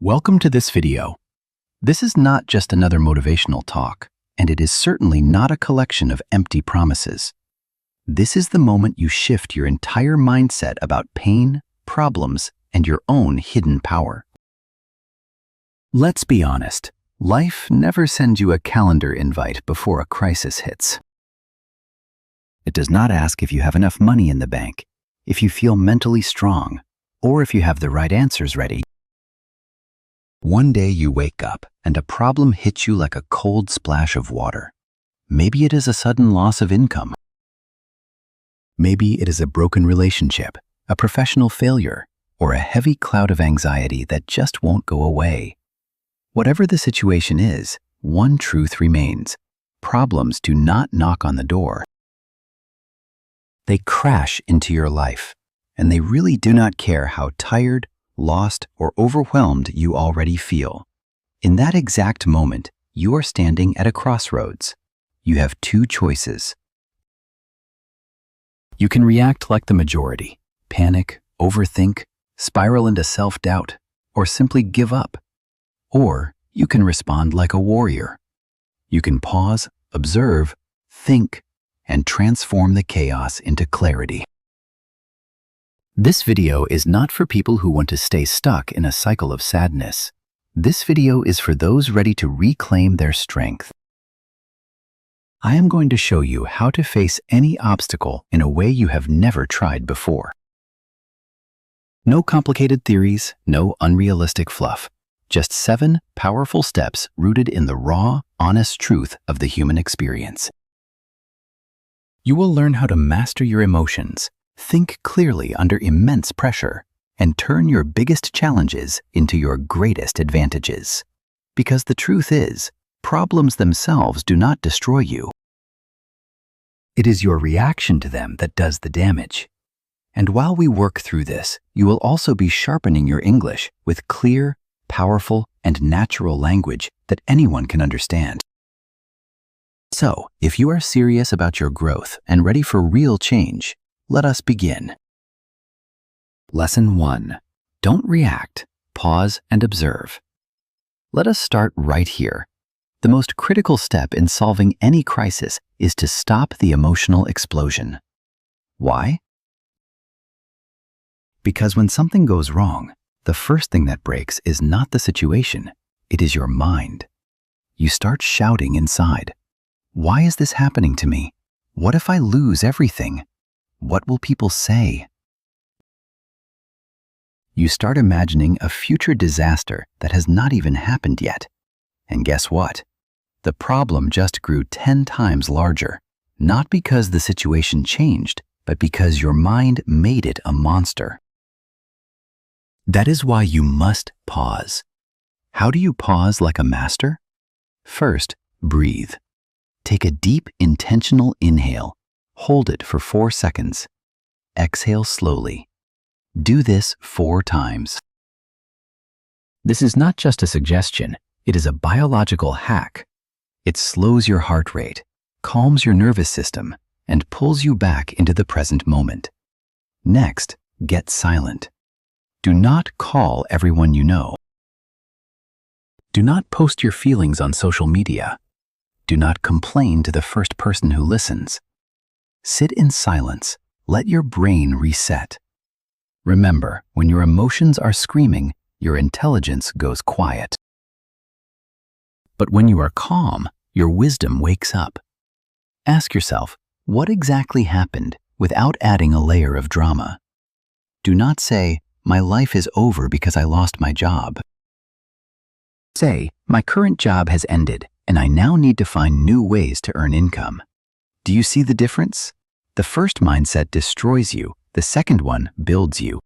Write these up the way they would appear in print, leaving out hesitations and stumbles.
Welcome to this video. This is not just another motivational talk, and it is certainly not a collection of empty promises. This is the moment you shift your entire mindset about pain, problems, and your own hidden power. Let's be honest, life never sends you a calendar invite before a crisis hits. It does not ask if you have enough money in the bank, if you feel mentally strong, or if you have the right answers ready. One day you wake up and a problem hits you like a cold splash of water. Maybe it is a sudden loss of income. Maybe it is a broken relationship, a professional failure, or a heavy cloud of anxiety that just won't go away. Whatever the situation is, one truth remains: problems do not knock on the door. They crash into your life, and they really do not care how tired, lost, or overwhelmed you already feel. In that exact moment, you are standing at a crossroads. You have two choices. You can react like the majority, panic, overthink, spiral into self-doubt, or simply give up. Or you can respond like a warrior. You can pause, observe, think, and transform the chaos into clarity. This video is not for people who want to stay stuck in a cycle of sadness. This video is for those ready to reclaim their strength. I am going to show you how to face any obstacle in a way you have never tried before. No complicated theories, no unrealistic fluff. Just 7 powerful steps rooted in the raw, honest truth of the human experience. You will learn how to master your emotions, think clearly under immense pressure, and turn your biggest challenges into your greatest advantages. Because the truth is, problems themselves do not destroy you. It is your reaction to them that does the damage. And while we work through this, you will also be sharpening your English with clear, powerful, and natural language that anyone can understand. So, if you are serious about your growth and ready for real change, let us begin. Lesson 1. Don't react. Pause and observe. Let us start right here. The most critical step in solving any crisis is to stop the emotional explosion. Why? Because when something goes wrong, the first thing that breaks is not the situation, it is your mind. You start shouting inside. Why is this happening to me? What if I lose everything? What will people say? You start imagining a future disaster that has not even happened yet. And guess what? The problem just grew 10 times larger, not because the situation changed, but because your mind made it a monster. That is why you must pause. How do you pause like a master? First, breathe. Take a deep, intentional inhale. Hold it for 4 seconds. Exhale slowly. Do this 4 times. This is not just a suggestion, it is a biological hack. It slows your heart rate, calms your nervous system, and pulls you back into the present moment. Next, get silent. Do not call everyone you know. Do not post your feelings on social media. Do not complain to the first person who listens. Sit in silence. Let your brain reset. Remember, when your emotions are screaming, your intelligence goes quiet. But when you are calm, your wisdom wakes up. Ask yourself, what exactly happened, without adding a layer of drama. Do not say, my life is over because I lost my job. Say, my current job has ended, and I now need to find new ways to earn income. Do you see the difference? The first mindset destroys you, the second one builds you.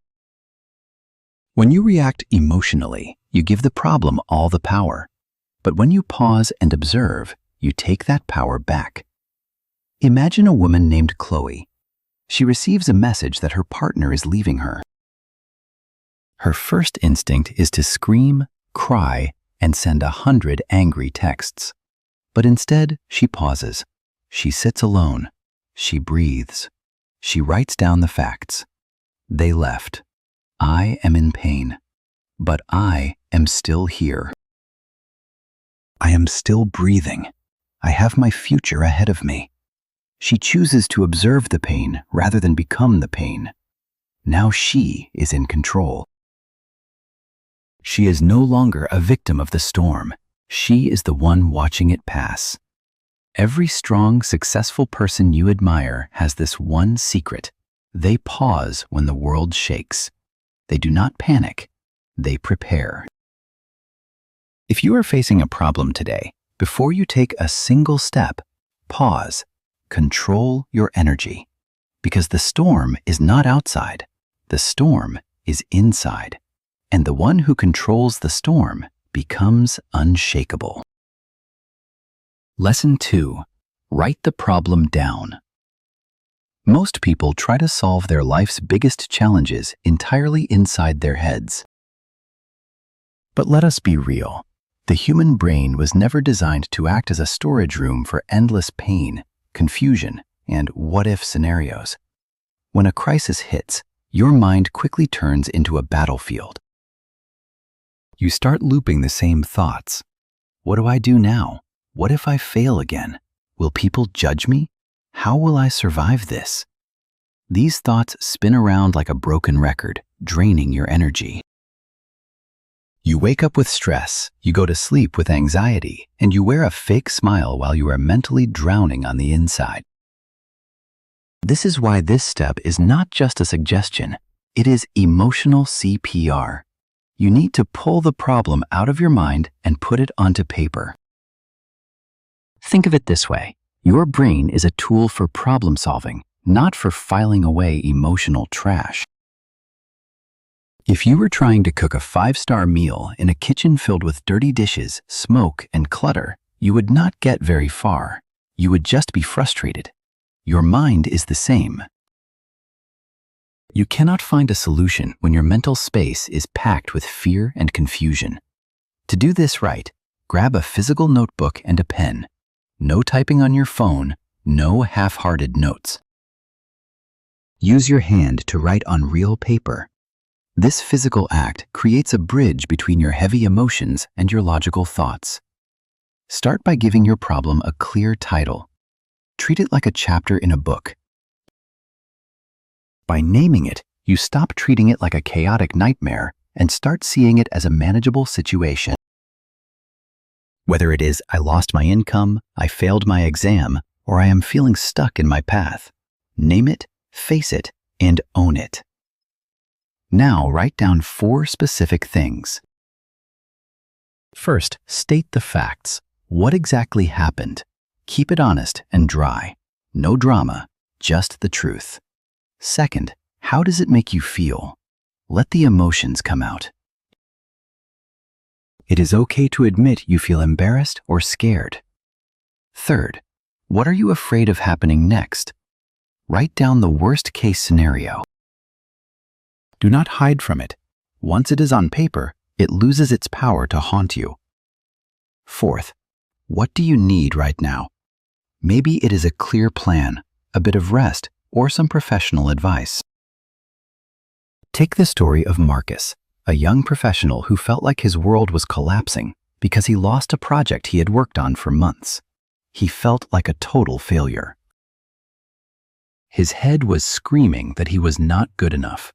When you react emotionally, you give the problem all the power. But when you pause and observe, you take that power back. Imagine a woman named Chloe. She receives a message that her partner is leaving her. Her first instinct is to scream, cry, and send 100 angry texts. But instead, she pauses. She sits alone. She breathes. She writes down the facts. They left. I am in pain, but I am still here. I am still breathing. I have my future ahead of me. She chooses to observe the pain rather than become the pain. Now she is in control. She is no longer a victim of the storm. She is the one watching it pass. Every strong, successful person you admire has this one secret. They pause when the world shakes. They do not panic. They prepare. If you are facing a problem today, before you take a single step, pause. Control your energy. Because the storm is not outside. The storm is inside. And the one who controls the storm becomes unshakable. Lesson 2. Write the problem down. Most people try to solve their life's biggest challenges entirely inside their heads. But let us be real. The human brain was never designed to act as a storage room for endless pain, confusion, and what-if scenarios. When a crisis hits, your mind quickly turns into a battlefield. You start looping the same thoughts. What do I do now? What if I fail again? Will people judge me? How will I survive this? These thoughts spin around like a broken record, draining your energy. You wake up with stress, you go to sleep with anxiety, and you wear a fake smile while you are mentally drowning on the inside. This is why this step is not just a suggestion, it is emotional CPR. You need to pull the problem out of your mind and put it onto paper. Think of it this way. Your brain is a tool for problem solving, not for filing away emotional trash. If you were trying to cook a 5-star meal in a kitchen filled with dirty dishes, smoke, and clutter, you would not get very far. You would just be frustrated. Your mind is the same. You cannot find a solution when your mental space is packed with fear and confusion. To do this right, grab a physical notebook and a pen. No typing on your phone, no half-hearted notes. Use your hand to write on real paper. This physical act creates a bridge between your heavy emotions and your logical thoughts. Start by giving your problem a clear title. Treat it like a chapter in a book. By naming it, you stop treating it like a chaotic nightmare and start seeing it as a manageable situation. Whether it is, I lost my income, I failed my exam, or I am feeling stuck in my path, name it, face it, and own it. Now write down 4 specific things. First, state the facts. What exactly happened? Keep it honest and dry. No drama, just the truth. Second, how does it make you feel? Let the emotions come out. It is okay to admit you feel embarrassed or scared. Third, what are you afraid of happening next? Write down the worst-case scenario. Do not hide from it. Once it is on paper, it loses its power to haunt you. Fourth, what do you need right now? Maybe it is a clear plan, a bit of rest, or some professional advice. Take the story of Marcus, a young professional who felt like his world was collapsing because he lost a project he had worked on for months. He felt like a total failure. His head was screaming that he was not good enough.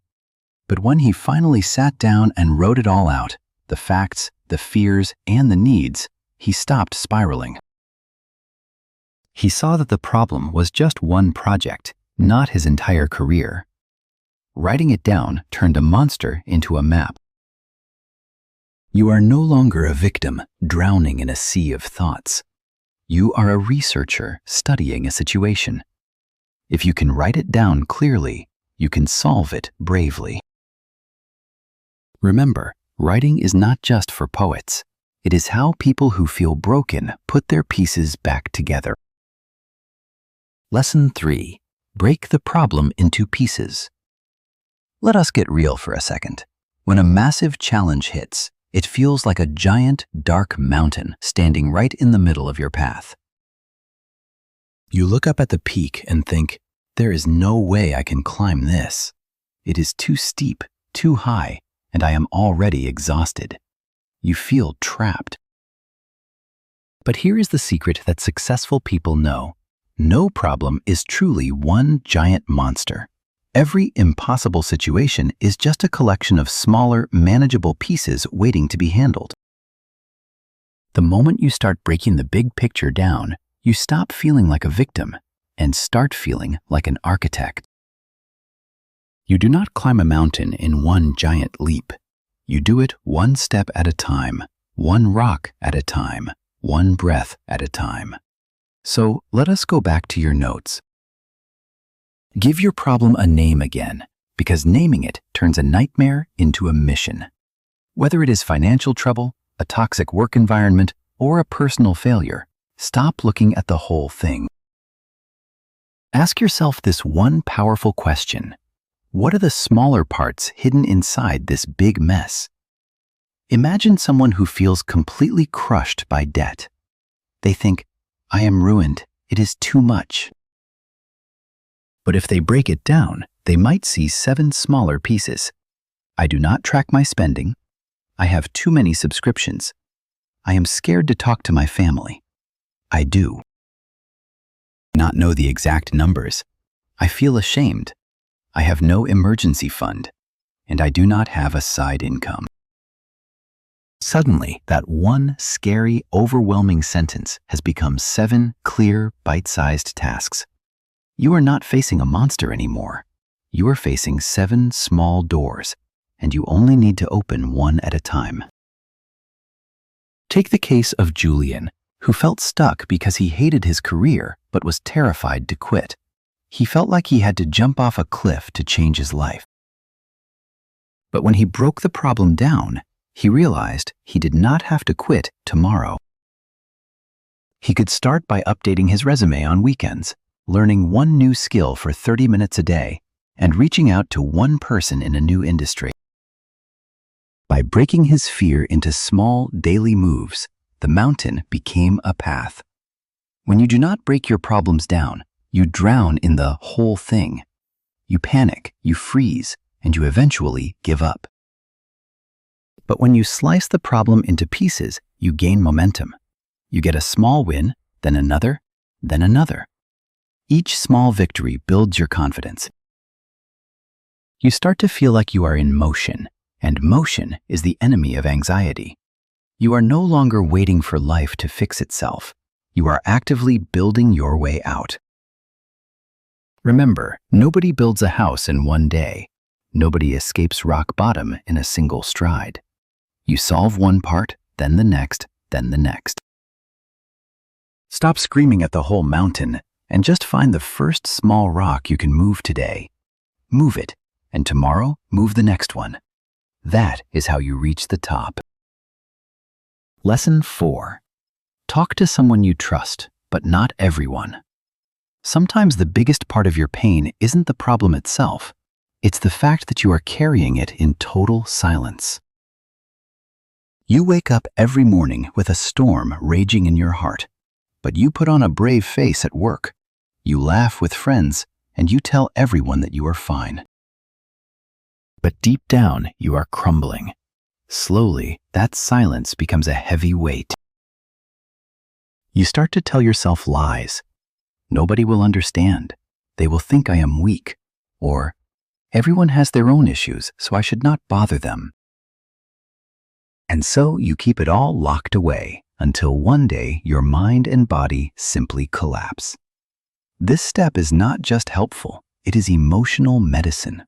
But when he finally sat down and wrote it all out, the facts, the fears, and the needs, he stopped spiraling. He saw that the problem was just one project, not his entire career. Writing it down turned a monster into a map. You are no longer a victim drowning in a sea of thoughts. You are a researcher studying a situation. If you can write it down clearly, you can solve it bravely. Remember, writing is not just for poets. It is how people who feel broken put their pieces back together. Lesson 3. Break the problem into pieces. Let us get real for a second. When a massive challenge hits, it feels like a giant, dark mountain standing right in the middle of your path. You look up at the peak and think, there is no way I can climb this. It is too steep, too high, and I am already exhausted. You feel trapped. But here is the secret that successful people know. No problem is truly one giant monster. Every impossible situation is just a collection of smaller, manageable pieces waiting to be handled. The moment you start breaking the big picture down, you stop feeling like a victim and start feeling like an architect. You do not climb a mountain in one giant leap. You do it one step at a time, one rock at a time, one breath at a time. So let us go back to your notes. Give your problem a name again, because naming it turns a nightmare into a mission. Whether it is financial trouble, a toxic work environment, or a personal failure, stop looking at the whole thing. Ask yourself this one powerful question. What are the smaller parts hidden inside this big mess? Imagine someone who feels completely crushed by debt. They think, I am ruined, it is too much. But if they break it down, they might see 7 smaller pieces. I do not track my spending. I have too many subscriptions. I am scared to talk to my family. I do not know the exact numbers. I feel ashamed. I have no emergency fund, and I do not have a side income. Suddenly, that one scary, overwhelming sentence has become 7 clear, bite-sized tasks. You are not facing a monster anymore. You are facing 7 small doors, and you only need to open one at a time. Take the case of Julian, who felt stuck because he hated his career but was terrified to quit. He felt like he had to jump off a cliff to change his life. But when he broke the problem down, he realized he did not have to quit tomorrow. He could start by updating his resume on weekends, learning one new skill for 30 minutes a day, and reaching out to one person in a new industry. By breaking his fear into small, daily moves, the mountain became a path. When you do not break your problems down, you drown in the whole thing. You panic, you freeze, and you eventually give up. But when you slice the problem into pieces, you gain momentum. You get a small win, then another, then another. Each small victory builds your confidence. You start to feel like you are in motion, and motion is the enemy of anxiety. You are no longer waiting for life to fix itself. You are actively building your way out. Remember, nobody builds a house in one day. Nobody escapes rock bottom in a single stride. You solve one part, then the next, then the next. Stop screaming at the whole mountain and just find the first small rock you can move today. Move it, and tomorrow, move the next one. That is how you reach the top. Lesson 4. Talk to someone you trust, but not everyone. Sometimes the biggest part of your pain isn't the problem itself. It's the fact that you are carrying it in total silence. You wake up every morning with a storm raging in your heart, but you put on a brave face at work. You laugh with friends, and you tell everyone that you are fine. But deep down, you are crumbling. Slowly, that silence becomes a heavy weight. You start to tell yourself lies. Nobody will understand. They will think I am weak. Or, everyone has their own issues, so I should not bother them. And so you keep it all locked away until one day your mind and body simply collapse. This step is not just helpful, it is emotional medicine.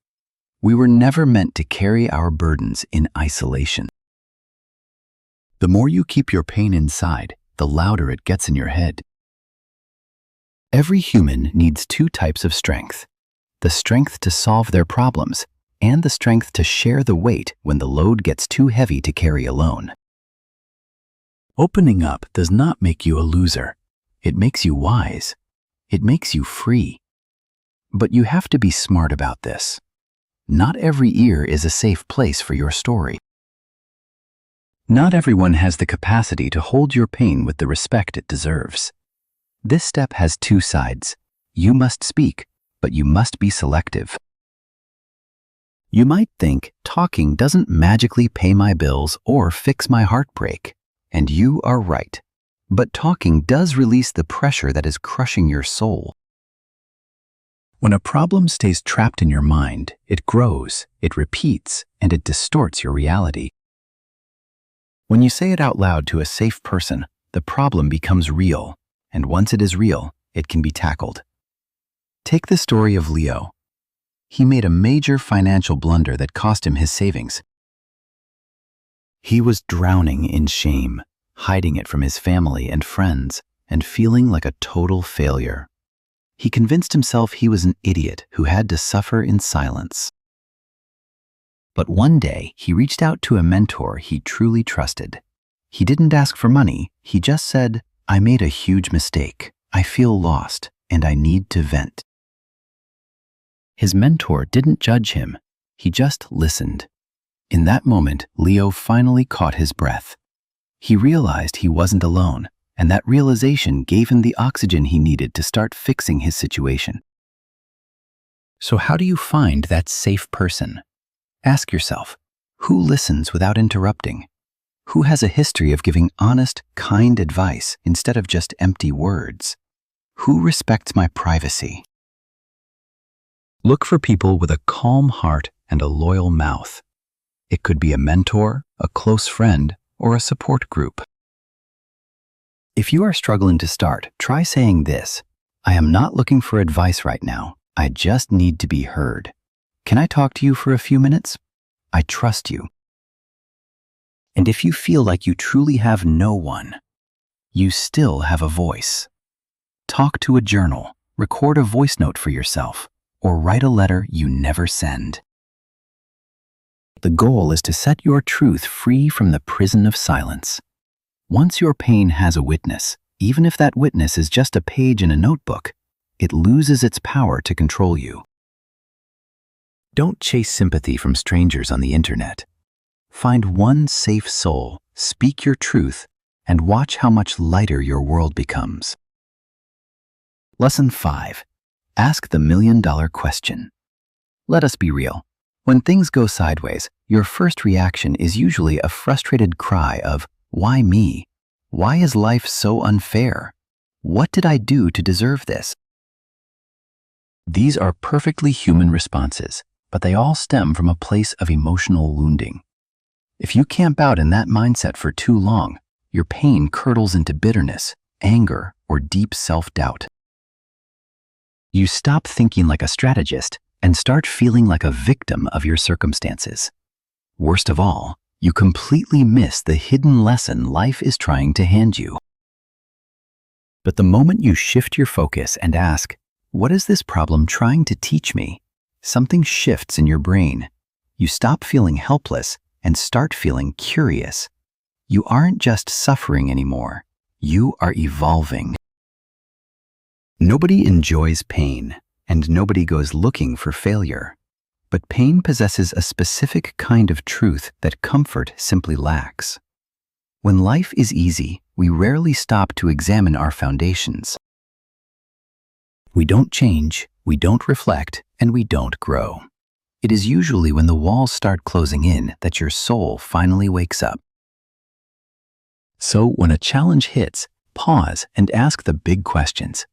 We were never meant to carry our burdens in isolation. The more you keep your pain inside, the louder it gets in your head. Every human needs 2 types of strength: the strength to solve their problems and the strength to share the weight when the load gets too heavy to carry alone. Opening up does not make you a loser. It makes you wise. It makes you free. But you have to be smart about this. Not every ear is a safe place for your story. Not everyone has the capacity to hold your pain with the respect it deserves. This step has 2 sides. You must speak, but you must be selective. You might think talking doesn't magically pay my bills or fix my heartbreak. And you are right. But talking does release the pressure that is crushing your soul. When a problem stays trapped in your mind, it grows, it repeats, and it distorts your reality. When you say it out loud to a safe person, the problem becomes real, and once it is real, it can be tackled. Take the story of Leo. He made a major financial blunder that cost him his savings. He was drowning in shame, hiding it from his family and friends, and feeling like a total failure. He convinced himself he was an idiot who had to suffer in silence. But one day, he reached out to a mentor he truly trusted. He didn't ask for money, he just said, "I made a huge mistake. I feel lost, and I need to vent." His mentor didn't judge him, he just listened. In that moment, Leo finally caught his breath. He realized he wasn't alone, and that realization gave him the oxygen he needed to start fixing his situation. So how do you find that safe person? Ask yourself, who listens without interrupting? Who has a history of giving honest, kind advice instead of just empty words? Who respects my privacy? Look for people with a calm heart and a loyal mouth. It could be a mentor, a close friend, or a support group. If you are struggling to start, try saying this: "I am not looking for advice right now. I just need to be heard. Can I talk to you for a few minutes? I trust you." And if you feel like you truly have no one, you still have a voice. Talk to a journal, record a voice note for yourself, or write a letter you never send. The goal is to set your truth free from the prison of silence. Once your pain has a witness, even if that witness is just a page in a notebook, it loses its power to control you. Don't chase sympathy from strangers on the internet. Find one safe soul, speak your truth, and watch how much lighter your world becomes. Lesson 5. Ask the million-dollar question. Let us be real. When things go sideways, your first reaction is usually a frustrated cry of, "Why me? Why is life so unfair? What did I do to deserve this?" These are perfectly human responses, but they all stem from a place of emotional wounding. If you camp out in that mindset for too long, your pain curdles into bitterness, anger, or deep self-doubt. You stop thinking like a strategist and start feeling like a victim of your circumstances. Worst of all, you completely miss the hidden lesson life is trying to hand you. But the moment you shift your focus and ask, "What is this problem trying to teach me?" something shifts in your brain. You stop feeling helpless and start feeling curious. You aren't just suffering anymore. You are evolving. Nobody enjoys pain, and nobody goes looking for failure. But pain possesses a specific kind of truth that comfort simply lacks. When life is easy, we rarely stop to examine our foundations. We don't change, we don't reflect, and we don't grow. It is usually when the walls start closing in that your soul finally wakes up. So when a challenge hits, pause and ask the big questions.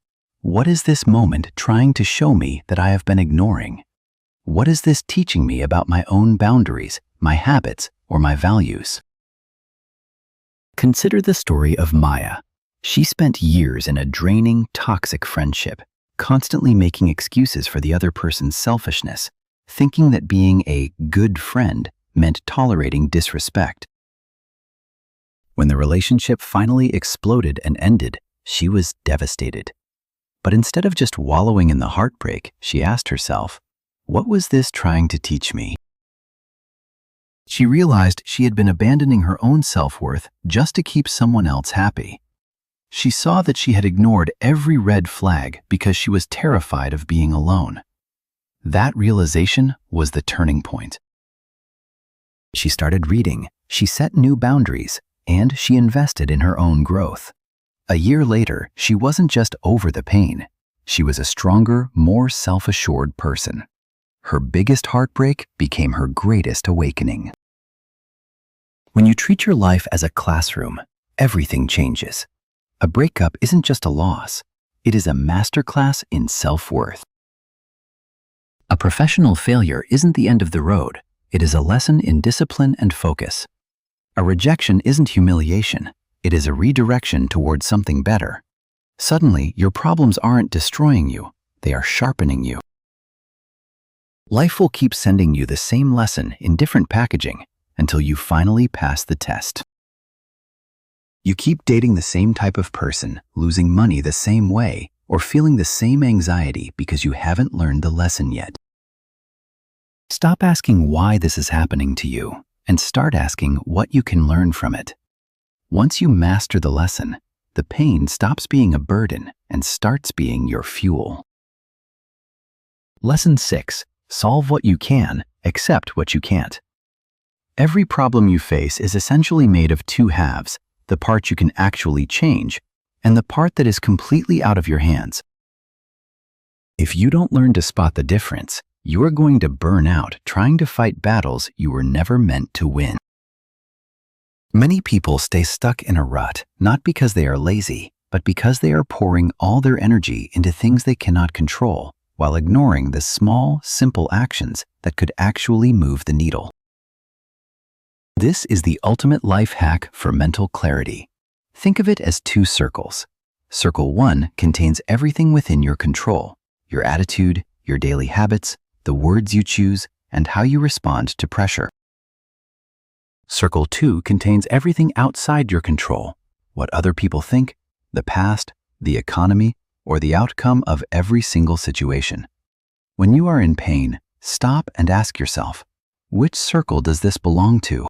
What is this moment trying to show me that I have been ignoring? What is this teaching me about my own boundaries, my habits, or my values? Consider the story of Maya. She spent years in a draining, toxic friendship, constantly making excuses for the other person's selfishness, thinking that being a good friend meant tolerating disrespect. When the relationship finally exploded and ended, she was devastated. But instead of just wallowing in the heartbreak, she asked herself, "What was this trying to teach me?" She realized she had been abandoning her own self-worth just to keep someone else happy. She saw that she had ignored every red flag because she was terrified of being alone. That realization was the turning point. She started reading, she set new boundaries, and she invested in her own growth. A year later, she wasn't just over the pain. She was a stronger, more self-assured person. Her biggest heartbreak became her greatest awakening. When you treat your life as a classroom, everything changes. A breakup isn't just a loss, it is a masterclass in self-worth. A professional failure isn't the end of the road, it is a lesson in discipline and focus. A rejection isn't humiliation, it is a redirection towards something better. Suddenly, your problems aren't destroying you, they are sharpening you. Life will keep sending you the same lesson in different packaging until you finally pass the test. You keep dating the same type of person, losing money the same way, or feeling the same anxiety because you haven't learned the lesson yet. Stop asking why this is happening to you and start asking what you can learn from it. Once you master the lesson, the pain stops being a burden and starts being your fuel. Lesson 6. Solve what you can, accept what you can't. Every problem you face is essentially made of two halves, the part you can actually change and the part that is completely out of your hands. If you don't learn to spot the difference, you are going to burn out trying to fight battles you were never meant to win. Many people stay stuck in a rut, not because they are lazy, but because they are pouring all their energy into things they cannot control, while ignoring the small, simple actions that could actually move the needle. This is the ultimate life hack for mental clarity. Think of it as two circles. Circle 1 contains everything within your control: your attitude, your daily habits, the words you choose, and how you respond to pressure. Circle 2 contains everything outside your control: what other people think, the past, the economy, or the outcome of every single situation. When you are in pain, stop and ask yourself, which circle does this belong to?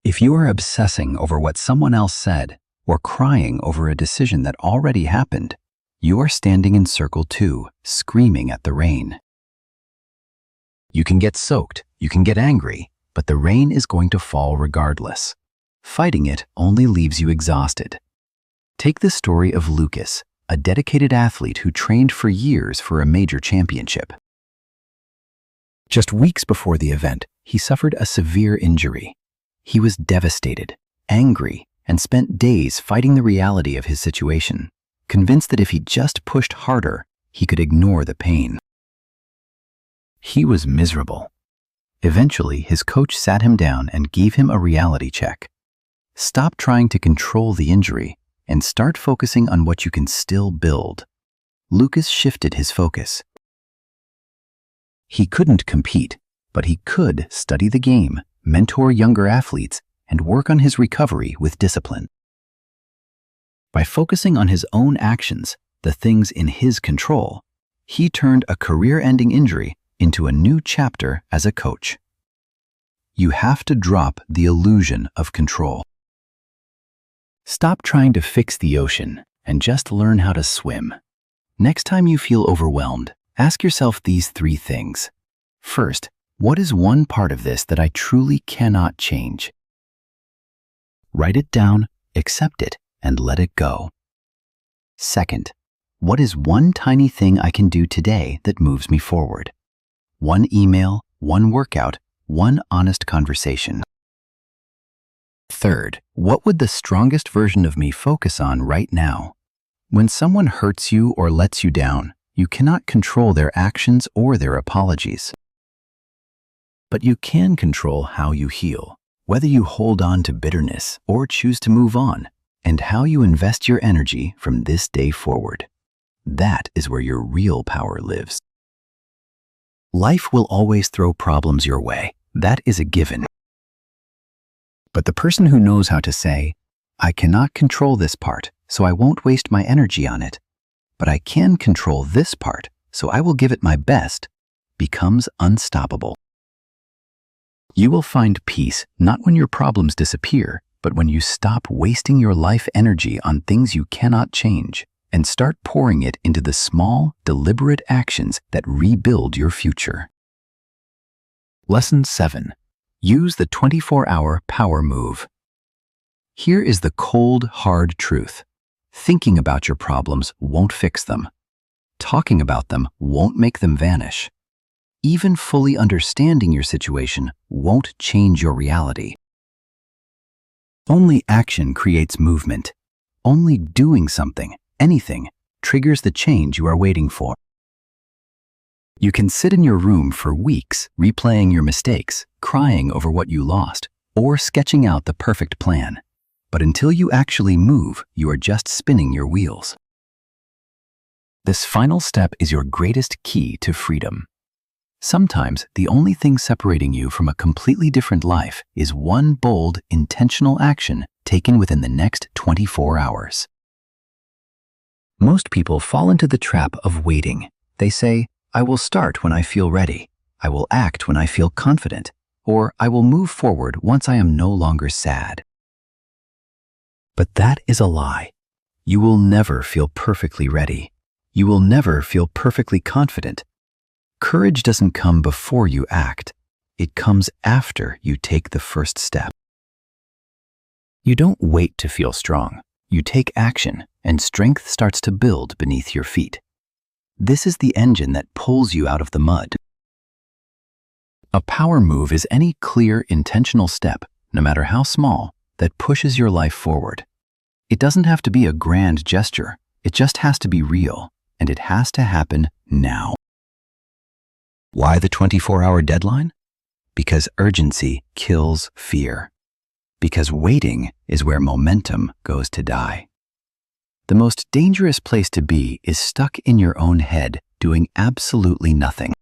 If you are obsessing over what someone else said or crying over a decision that already happened, you are standing in circle 2, screaming at the rain. You can get soaked, you can get angry, but the rain is going to fall regardless. Fighting it only leaves you exhausted. Take the story of Lucas, a dedicated athlete who trained for years for a major championship. Just weeks before the event, he suffered a severe injury. He was devastated, angry, and spent days fighting the reality of his situation, convinced that if he just pushed harder, he could ignore the pain. He was miserable. Eventually, his coach sat him down and gave him a reality check. Stop trying to control the injury and start focusing on what you can still build. Lucas shifted his focus. He couldn't compete, but he could study the game, mentor younger athletes, and work on his recovery with discipline. By focusing on his own actions, the things in his control, he turned a career-ending injury into a new chapter as a coach. You have to drop the illusion of control. Stop trying to fix the ocean and just learn how to swim. Next time you feel overwhelmed, ask yourself these 3 things. First, what is one part of this that I truly cannot change? Write it down, accept it, and let it go. Second, what is one tiny thing I can do today that moves me forward? One email, one workout, one honest conversation. Third, what would the strongest version of me focus on right now? When someone hurts you or lets you down, you cannot control their actions or their apologies. But you can control how you heal, whether you hold on to bitterness or choose to move on, and how you invest your energy from this day forward. That is where your real power lives. Life will always throw problems your way. That is a given. But the person who knows how to say, I cannot control this part, so I won't waste my energy on it, but I can control this part, so I will give it my best, becomes unstoppable. You will find peace not when your problems disappear, but when you stop wasting your life energy on things you cannot change and start pouring it into the small, deliberate actions that rebuild your future. Lesson 7. Use the 24-hour power move. Here is the cold, hard truth. Thinking about your problems won't fix them. Talking about them won't make them vanish. Even fully understanding your situation won't change your reality. Only action creates movement. Only doing something, anything, triggers the change you are waiting for. You can sit in your room for weeks, replaying your mistakes, crying over what you lost, or sketching out the perfect plan. But until you actually move, you are just spinning your wheels. This final step is your greatest key to freedom. Sometimes the only thing separating you from a completely different life is one bold, intentional action taken within the next 24 hours. Most people fall into the trap of waiting. They say, "I will start when I feel ready. I will act when I feel confident. Or I will move forward once I am no longer sad." But that is a lie. You will never feel perfectly ready. You will never feel perfectly confident. Courage doesn't come before you act. It comes after you take the first step. You don't wait to feel strong. You take action, and strength starts to build beneath your feet. This is the engine that pulls you out of the mud. A power move is any clear, intentional step, no matter how small, that pushes your life forward. It doesn't have to be a grand gesture. It just has to be real, and it has to happen now. Why the 24-hour deadline? Because urgency kills fear. Because waiting is where momentum goes to die. The most dangerous place to be is stuck in your own head, doing absolutely nothing.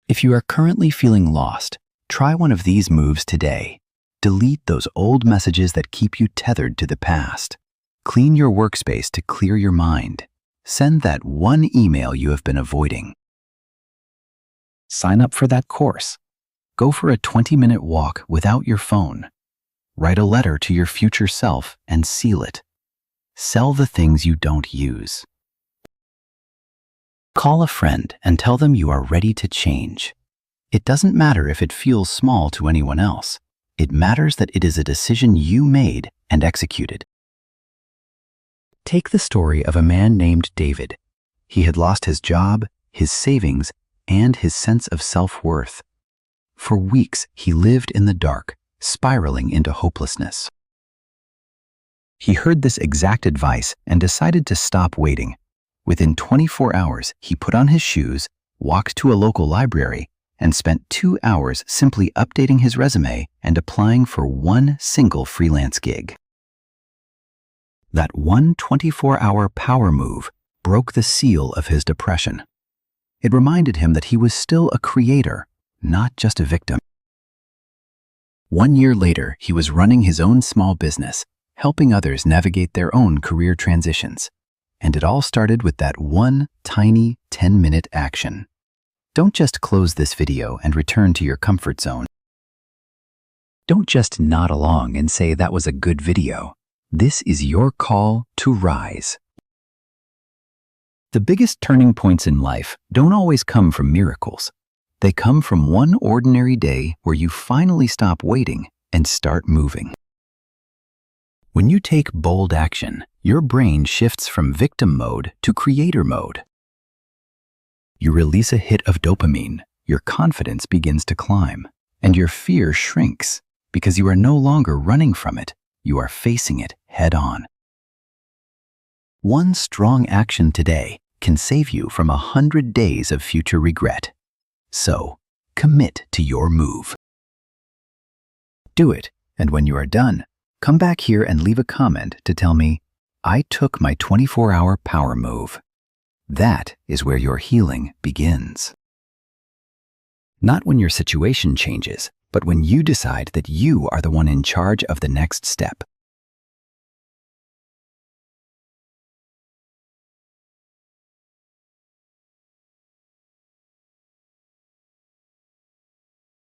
If you are currently feeling lost, try one of these moves today. Delete those old messages that keep you tethered to the past. Clean your workspace to clear your mind. Send that one email you have been avoiding. Sign up for that course. Go for a 20-minute walk without your phone. Write a letter to your future self and seal it. Sell the things you don't use. Call a friend and tell them you are ready to change. It doesn't matter if it feels small to anyone else. It matters that it is a decision you made and executed. Take the story of a man named David. He had lost his job, his savings, and his sense of self-worth. For weeks, he lived in the dark, spiraling into hopelessness. He heard this exact advice and decided to stop waiting. Within 24 hours, he put on his shoes, walked to a local library, and spent 2 hours simply updating his resume and applying for one single freelance gig. That one 24-hour power move broke the seal of his depression. It reminded him that he was still a creator, not just a victim. 1 year later, he was running his own small business, helping others navigate their own career transitions. And it all started with that one tiny 10-minute action. Don't just close this video and return to your comfort zone. Don't just nod along and say that was a good video. This is your call to rise. The biggest turning points in life don't always come from miracles. They come from one ordinary day where you finally stop waiting and start moving. When you take bold action, your brain shifts from victim mode to creator mode. You release a hit of dopamine, your confidence begins to climb, and your fear shrinks because you are no longer running from it, you are facing it head on. One strong action today can save you from 100 days of future regret. So, commit to your move. Do it, and when you are done, come back here and leave a comment to tell me, "I took my 24-hour power move." That is where your healing begins. Not when your situation changes, but when you decide that you are the one in charge of the next step.